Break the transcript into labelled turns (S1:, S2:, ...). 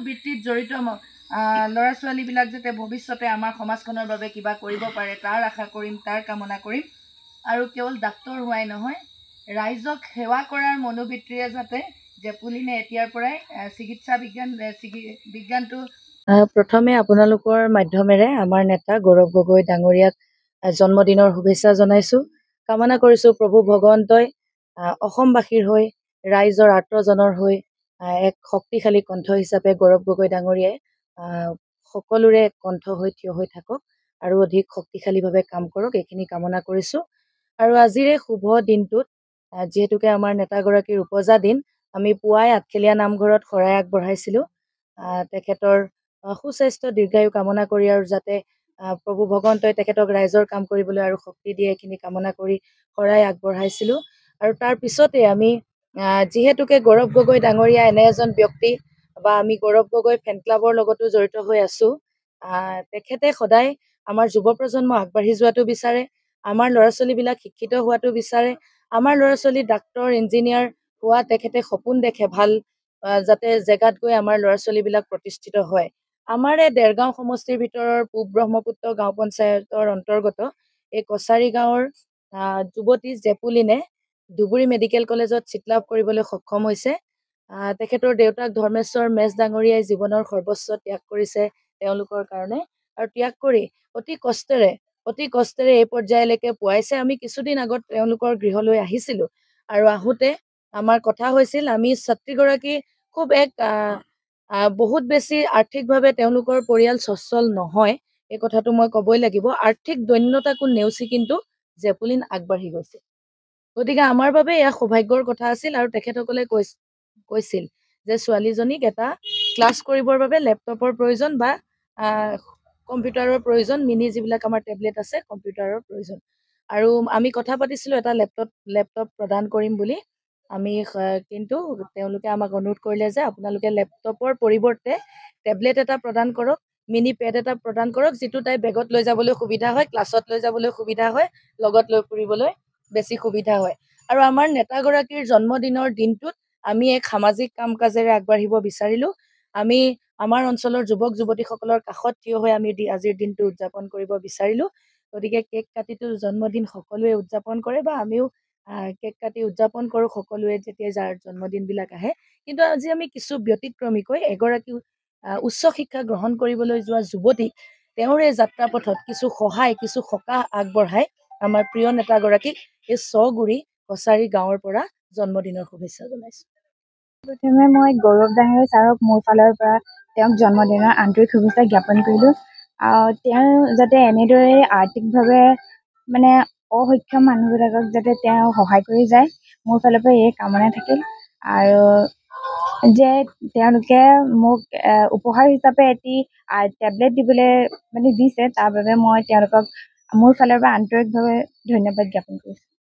S1: বৃত্তিত জড়িত ল'ৰা ছোৱালীবিলাক যাতে ভৱিষ্যতে আমাৰ সমাজখনৰ বাবে কিবা কৰিব পাৰে তাৰ আশা কৰিম, তাৰ কামনা কৰিম। আৰু কেৱল ডাক্তৰ হোৱাই নহয়, ৰাইজক সেৱা কৰাৰ মনোবৃত্তিৰে যাতে জেপুলিনে এতিয়াৰ পৰাই চিকিৎসা বিজ্ঞানটো প্ৰথমে আপোনালোকৰ মাধ্যমেৰে আমাৰ নেতা গৌৰৱ গগৈ ডাঙৰীয়াক জন্মদিনৰ শুভেচ্ছা জনাইছোঁ। কামনা কৰিছোঁ প্ৰভু ভগৱন্তই অসমবাসীৰ হৈ, ৰাইজৰ আৰ্তজনৰ হৈ এক শক্তিশালী কণ্ঠ হিচাপে গৌৰৱ গগৈ ডাঙৰীয়াই সকলোৰে কণ্ঠ হৈ থিয় হৈ থাকক আৰু অধিক শক্তিশালীভাৱে কাম কৰক, এইখিনি কামনা কৰিছোঁ। আৰু আজিৰ এই শুভ দিনটোত যিহেতুকে আমাৰ নেতাগৰাকীৰ উপজা দিন, আমি পুৱাই আঠখেলীয়া নামঘৰত শৰাই আগবঢ়াইছিলোঁ। তেখেতৰ সুস্বাস্থ্য দীৰ্ঘায়ু কামনা কৰি আৰু যাতে প্ৰভু ভগৱন্তই তেখেতক ৰাইজৰ কাম কৰিবলৈ আৰু শক্তি দিয়ে, এইখিনি কামনা কৰি শৰাই আগবঢ়াইছিলোঁ। আৰু তাৰ পিছতে আমি যিহেতুকে গৌৰৱ গগৈ ডাঙৰীয়া এনে এজন ব্যক্তি বা আমি গৌৰৱ গগৈ ফেন ক্লাবৰ লগতো জড়িত হৈ আছোঁ। তেখেতে সদায় আমাৰ যুৱ প্ৰজন্ম আগবাঢ়ি যোৱাটো বিচাৰে, আমাৰ ল'ৰা ছোৱালীবিলাক শিক্ষিত হোৱাটো বিচাৰে, আমাৰ ল'ৰা ছোৱালী ডাক্তৰ ইঞ্জিনিয়াৰ হোৱা তেখেতে সপোন দেখে, ভাল যাতে জেগাত গৈ আমাৰ ল'ৰা ছোৱালীবিলাক প্ৰতিষ্ঠিত হয়। আমাৰ এই দেৰগাঁও সমষ্টিৰ ভিতৰৰ পূব ব্ৰহ্মপুত্ৰ গাঁও পঞ্চায়তৰ অন্তৰ্গত এই কছাৰী গাঁৱৰ যুৱতী জেপুলিনে ধুবুৰী মেডিকেল কলেজত ছিট লাভ কৰিবলৈ সক্ষম হৈছে। তেখেতৰ দেউতাক ধৰ্মেশ্বৰ মেছ ডাঙৰীয়াই জীৱনৰ সৰ্বোচ্চ ত্যাগ কৰিছে তেওঁলোকৰ কাৰণে, আৰু ত্যাগ কৰি অতি কষ্টেৰে এই পৰ্যায়লৈকে পোৱাইছে। আমি কিছুদিন আগত তেওঁলোকৰ গৃহলৈ আহিছিলোঁ আৰু আহোঁতে আমাৰ কথা হৈছিল, আমি ছাত্ৰীগৰাকী খুব বহুত বেছি আৰ্থিকভাৱে তেওঁলোকৰ পৰিয়াল সচ্ছল নহয়, এই কথাটো মই ক'বই লাগিব। আৰ্থিক দৈন্যতাকো নেওচি কিন্তু জেপুলিন আগবাঢ়ি গৈছে। গতিকে আমাৰ বাবে এয়া সৌভাগ্যৰ কথা আছিল। আৰু তেখেতসকলে কৈছিল যে ছোৱালীজনীক এটা ক্লাছ কৰিবৰ বাবে লেপটপৰ প্ৰয়োজন বা কম্পিউটাৰৰ প্ৰয়োজন, মিনি যিবিলাক আমাৰ টেবলেট আছে কম্পিউটাৰৰ প্ৰয়োজন। আৰু আমি কথা পাতিছিলোঁ এটা লেপটপ প্ৰদান কৰিম বুলি। কিন্তু তেওঁলোকে আমাক অনুৰোধ কৰিলে যে আপোনালোকে লেপটপৰ পৰিৱৰ্তে টেবলেট এটা প্ৰদান কৰক, মিনি পেড এটা প্ৰদান কৰক, যিটো তাই বেগত লৈ যাবলৈ সুবিধা হয়, ক্লাছত লৈ যাবলৈ সুবিধা হয়, লগত লৈ ফুৰিবলৈ বেছি সুবিধা হয়। আৰু আমাৰ নেতাগৰাকীৰ জন্মদিনৰ দিনটোত আমি এক সামাজিক কাম কাজেৰে আগবাঢ়িব বিচাৰিলোঁ। আমি আমাৰ অঞ্চলৰ যুৱক যুৱতীসকলৰ কাষত থিয় হৈ আমি আজিৰ দিনটো উদযাপন কৰিব বিচাৰিলোঁ। গতিকে কেক কাটিটো জন্মদিন সকলোৱে উদযাপন কৰে বা আমিও কেক কাটি উদযাপন কৰোঁ সকলোৱে যেতিয়া যাৰ জন্মদিনবিলাক আহে। কিন্তু আজি আমি কিছু ব্যতিক্ৰমীকৈ এগৰাকী উচ্চ শিক্ষা গ্ৰহণ কৰিবলৈ যোৱা যুৱতীক তেওঁৰ এই যাত্ৰাপথত কিছু সহায়, কিছু সকাহ আগবঢ়াই আমাৰ প্ৰিয় নেতাগৰাকীক এই ছগুৰি কছাৰী গাঁৱৰ পৰা জন্মদিনৰ শুভেচ্ছা জনাইছোঁ।
S2: প্ৰথমে মই গৌৰৱ ডাঙৰীয়া ছাৰক মোৰ ফালৰ পৰা তেওঁক জন্মদিনৰ আন্তৰিক শুভেচ্ছা জ্ঞাপন কৰিলোঁ। তেওঁ যাতে এনেদৰে আৰ্থিকভাৱে অসক্ষম মানুহবিলাকক যাতে তেওঁ সহায় কৰি যায়, মোৰ ফালৰ পৰা এই কামনা থাকিল। আৰু যে তেওঁলোকে মোক উপহাৰ হিচাপে এটি টেবলেট দিবলৈ দিছে, তাৰ বাবে মই তেওঁলোকক মোৰ ফালৰ পৰা আন্তৰিকভাৱে ধন্যবাদ জ্ঞাপন কৰিছোঁ।